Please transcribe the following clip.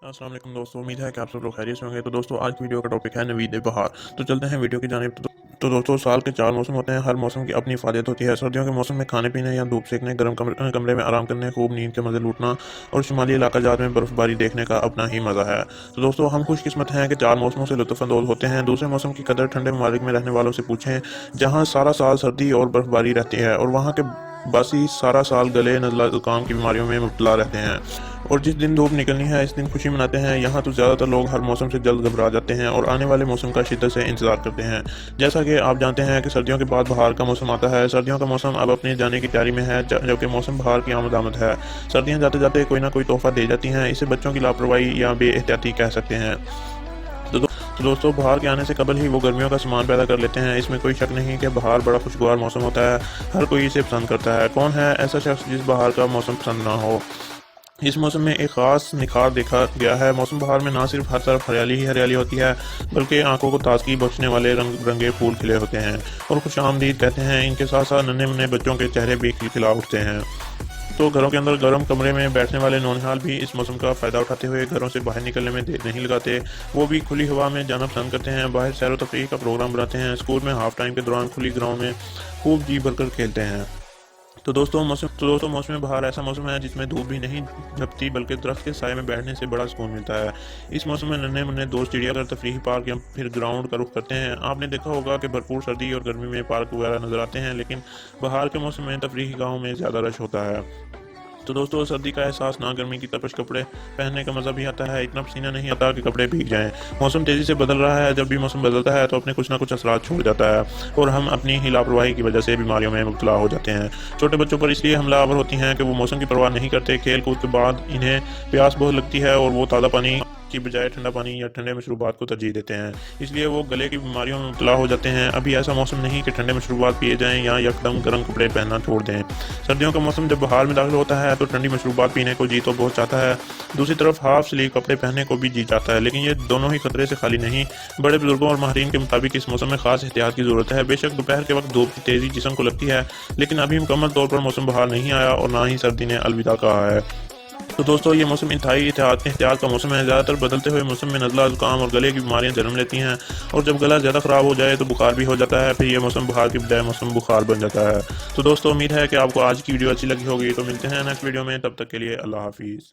अस्सलाम वालेकुम दोस्तों, उम्मीद है कि आप सब लोग खैरियत से होंगे। तो दोस्तों आज की वीडियो का टॉपिक है नवीद बहार। तो चलते हैं वीडियो की जानिब। तो दोस्तों साल के 4 मौसम होते हैं। हर मौसम की अपनी फ़ायदत होती है। सर्दियों के मौसम में खाने पीने या धूप सेकने, गर्म कमरे में आराम करने, खूब नींद के मज़े लूटना और शुमाली इलाका जात में बर्फ़बारी देखने का अपना ही मज़ा है। तो दोस्तों हम खुशकिस्मत हैं कि 4 मौसमों से लुत्फ़अंदोज़ होते हैं। दूसरे मौसम की कदर ठंडे ममालिक में रहने वालों से पूछें, जहाँ सारा साल सर्दी और बर्फ़बारी रहती है और वहाँ के बासी सारा साल गले, नज़ला, ज़ुकाम की बीमारियों में मुब्तला रहते हैं। और जिस दिन धूप निकलनी है इस दिन खुशी मनाते हैं। यहाँ तो ज़्यादातर लोग हर मौसम से जल्द घबरा जाते हैं और आने वाले मौसम का शिद्दत से इंतज़ार करते हैं। जैसा कि आप जानते हैं कि सर्दियों के बाद बहार का मौसम आता है। सर्दियों का मौसम अब अपने जाने की तैयारी में है, जबकि मौसम बहार की आमद है। सर्दियाँ जाते जाते कोई ना कोई तोहफा दे जाती हैं। इसे बच्चों की लापरवाही या बेएहतियाती कह सकते हैं। तो दोस्तों बहार के आने से कबल ही वो गर्मियों का सामान पैदा कर लेते हैं। इसमें कोई शक नहीं कि बहार बड़ा खुशगवार मौसम होता है। हर कोई इसे पसंद करता है। कौन है ऐसा शख्स जिस बहार का मौसम पसंद ना हो। इस मौसम में एक ख़ास निखार देखा गया है। मौसम बहार में ना सिर्फ हर तरफ हरियाली ही हरियाली होती है, बल्कि आंखों को ताजगी बख्शने वाले रंग बिरंगे फूल खिले होते हैं और खुश आमदीद कहते हैं। इनके साथ साथ नन्हे मुन्ने बच्चों के चेहरे भी खिलखिला उठते हैं। तो घरों के अंदर गर्म कमरे में बैठने वाले नौनिहाल भी इस मौसम का फ़ायदा उठाते हुए घरों से बाहर निकलने में देर नहीं लगाते। वो भी खुली हवा में जाना पसंद करते हैं। बाहर सैर व तफरीह का प्रोग्राम बनाते हैं। स्कूल में हाफ टाइम के दौरान खुली ग्राउंड में खूब जी भरकर खेलते हैं। तो दोस्तों मौसम बहार ऐसा मौसम है जिसमें धूप भी नहीं झपती, बल्कि दरख्त के साए में बैठने से बड़ा सुकून मिलता है। इस मौसम में नन्हे मुन्ने दोस्त चिड़ियाघर, तफरीही पार्क या फिर ग्राउंड का रुख करते हैं। आपने देखा होगा कि भरपूर सर्दी और गर्मी में पार्क वगैरह नजर आते हैं, लेकिन बहार के मौसम में तफरीही गाहों में ज़्यादा रश होता है। तो दोस्तों सर्दी का एहसास ना गर्मी की तपश कपड़े पहनने का मज़ा भी आता है। इतना पसीना नहीं आता कि कपड़े भीग जाएं। मौसम तेज़ी से बदल रहा है। जब भी मौसम बदलता है तो अपने कुछ ना कुछ असरात छोड़ जाता है और हम अपनी ही लापरवाही की वजह से बीमारियों में मुब्तला हो जाते हैं। छोटे बच्चों पर इसलिए हमलावर होती हैं कि वो मौसम की परवाह नहीं करते। खेल कूद के बाद इन्हें प्यास बहुत लगती है और वो ताज़ा पानी की बजाय ठंडा पानी या ठंडे मशरूबात को तरजीह देते हैं। इसलिए वो गले की बीमारियों में मुब्तला हो जाते हैं। अभी ऐसा मौसम नहीं कि ठंडे मशरूबात पिए जाएं या यकदम गर्म कपड़े पहनना छोड़ दें। सर्दियों का मौसम जब बहार में दाखिल होता है तो ठंडी मशरूबात पीने को जी तो बहुत चाहता है, दूसरी तरफ हाफ स्लीव कपड़े पहनने को भी जी चाहता है। लेकिन ये दोनों ही खतरे से खाली नहीं। बड़े बुजुर्गों और माहिरीन के मुताबिक इस मौसम में खास एहतियात की ज़रूरत है। बेशक दोपहर के वक्त धूप की तेज़ी जिस्म को लगती है, लेकिन अभी मुकम्मल तौर पर मौसम बहार नहीं आया और ना ही सर्दी ने अलविदा कहा है। तो दोस्तों ये मौसम इंतहाई एहतियात का मौसम है। ज़्यादातर बदलते हुए मौसम में नज़ला, ज़ुकाम और गले की बीमारियां जन्म लेती हैं और जब गला ज़्यादा ख़राब हो जाए तो बुखार भी हो जाता है। फिर ये मौसम बुखार की बजाय मौसम बुखार बन जाता है। तो दोस्तों उम्मीद है कि आपको आज की वीडियो अच्छी लगी होगी। तो मिलते हैं नेक्स्ट वीडियो में, तब तक के लिए अल्लाह हाफिज़।